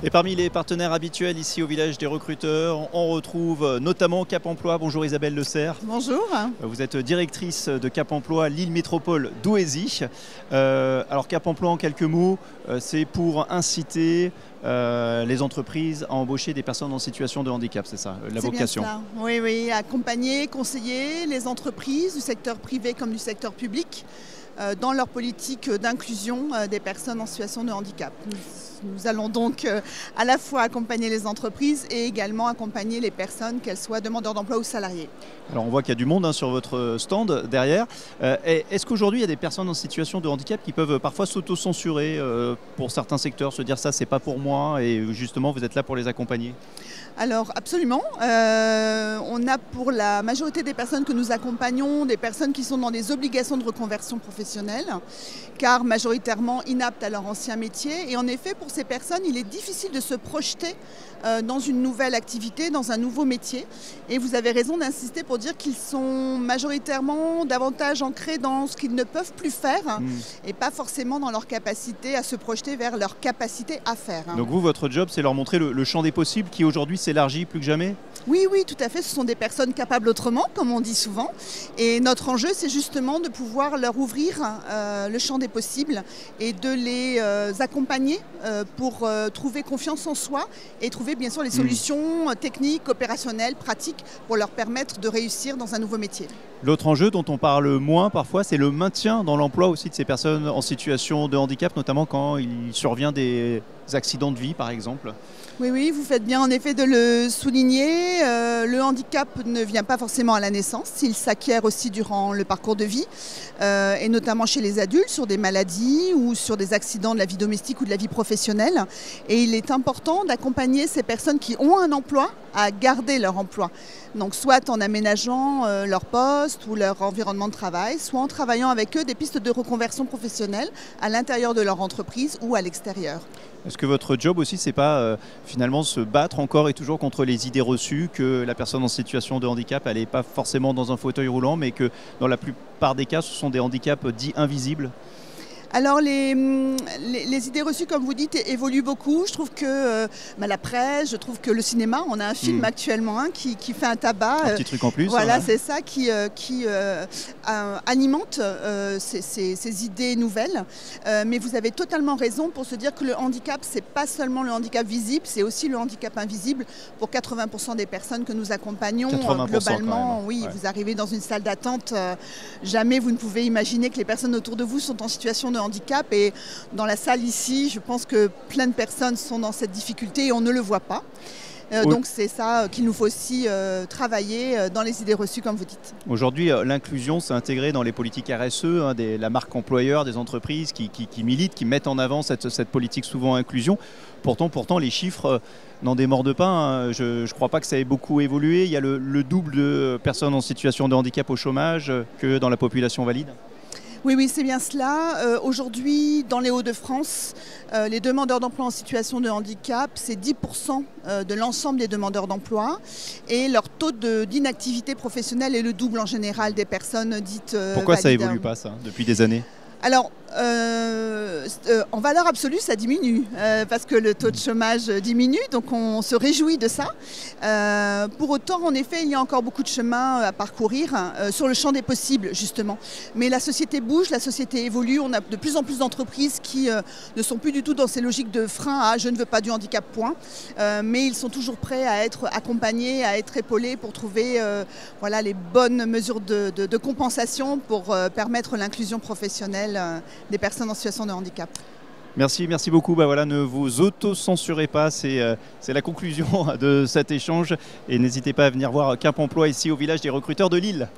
Et parmi les partenaires habituels ici au village des recruteurs, on retrouve notamment Cap Emploi. Bonjour Isabelle Le Serre. Bonjour. Vous êtes directrice de Cap Emploi Lille Métropole d'Ouésy. Alors Cap Emploi en quelques mots, c'est pour inciter les entreprises à embaucher des personnes en situation de handicap, c'est ça, la vocation? Bien cela. Oui, accompagner, conseiller les entreprises du secteur privé comme du secteur public dans leur politique d'inclusion des personnes en situation de handicap. Nous allons donc à la fois accompagner les entreprises et également accompagner les personnes, qu'elles soient demandeurs d'emploi ou salariés. Alors on voit qu'il y a du monde sur votre stand derrière. Est-ce qu'aujourd'hui il y a des personnes en situation de handicap qui peuvent parfois s'auto-censurer pour certains secteurs, se dire ça c'est pas pour moi et justement vous êtes là pour les accompagner? Alors absolument, on a pour la majorité des personnes que nous accompagnons des personnes qui sont dans des obligations de reconversion professionnelle car majoritairement inaptes à leur ancien métier et en effet pour ces personnes il est difficile de se projeter dans une nouvelle activité, dans un nouveau métier et vous avez raison d'insister pour dire qu'ils sont majoritairement davantage ancrés dans ce qu'ils ne peuvent plus faire et pas forcément dans leur capacité à se projeter vers leur capacité à faire. Donc vous, votre job c'est leur montrer le champ des possibles qui aujourd'hui s'élargit plus que jamais? Oui, tout à fait. Ce sont des personnes capables autrement, comme on dit souvent. Et notre enjeu, c'est justement de pouvoir leur ouvrir le champ des possibles et de les accompagner pour trouver confiance en soi et trouver bien sûr les solutions techniques, opérationnelles, pratiques pour leur permettre de réussir dans un nouveau métier. L'autre enjeu dont on parle moins parfois, c'est le maintien dans l'emploi aussi de ces personnes en situation de handicap, notamment quand il survient des accidents de vie par exemple. Oui, vous faites bien en effet de le souligner. Le handicap ne vient pas forcément à la naissance, il s'acquiert aussi durant le parcours de vie, et notamment chez les adultes, sur des maladies ou sur des accidents de la vie domestique ou de la vie professionnelle. Et il est important d'accompagner ces personnes qui ont un emploi à garder leur emploi. Donc soit en aménageant leur poste ou leur environnement de travail, soit en travaillant avec eux des pistes de reconversion professionnelle à l'intérieur de leur entreprise ou à l'extérieur. Est-ce que votre job aussi, c'est pas finalement se battre encore et toujours contre les idées reçues que la personne en situation de handicap, elle n'est pas forcément dans un fauteuil roulant, mais que dans la plupart des cas, ce sont des handicaps dits invisibles? Alors les idées reçues, comme vous dites, évoluent beaucoup. Je trouve que la presse, je trouve que le cinéma, on a un film actuellement qui fait un tabac. Un petit truc en plus. Voilà, c'est ça qui alimente ces idées nouvelles. Mais vous avez totalement raison pour se dire que le handicap, c'est pas seulement le handicap visible, c'est aussi le handicap invisible pour 80% des personnes que nous accompagnons. 80% globalement. Oui, ouais. Vous arrivez dans une salle d'attente, jamais vous ne pouvez imaginer que les personnes autour de vous sont en situation de handicap et dans la salle ici, je pense que plein de personnes sont dans cette difficulté et on ne le voit pas. Oui. Donc c'est ça qu'il nous faut aussi travailler dans les idées reçues comme vous dites. Aujourd'hui, l'inclusion s'est intégrée dans les politiques RSE, la marque employeur des entreprises qui militent, qui mettent en avant cette politique souvent inclusion. Pourtant, les chiffres n'en démordent pas. Je ne crois pas que ça ait beaucoup évolué. Il y a le double de personnes en situation de handicap au chômage que dans la population valide. Oui, c'est bien cela. Aujourd'hui, dans les Hauts-de-France, les demandeurs d'emploi en situation de handicap, c'est 10% de l'ensemble des demandeurs d'emploi. Et leur taux d'inactivité professionnelle est le double en général des personnes dites Pourquoi valides. ça évolue pas, ça, depuis des années? Alors, en valeur absolue, ça diminue parce que le taux de chômage diminue, donc on se réjouit de ça. Pour autant, en effet, il y a encore beaucoup de chemin à parcourir sur le champ des possibles, justement. Mais la société bouge, la société évolue. On a de plus en plus d'entreprises qui ne sont plus du tout dans ces logiques de frein à « je ne veux pas du handicap, point ». Mais ils sont toujours prêts à être accompagnés, à être épaulés pour trouver les bonnes mesures de compensation pour permettre l'inclusion professionnelle des personnes en situation de handicap. Merci beaucoup. Ne vous auto-censurez pas, c'est la conclusion de cet échange. Et n'hésitez pas à venir voir Cap Emploi ici au village des recruteurs de Lille.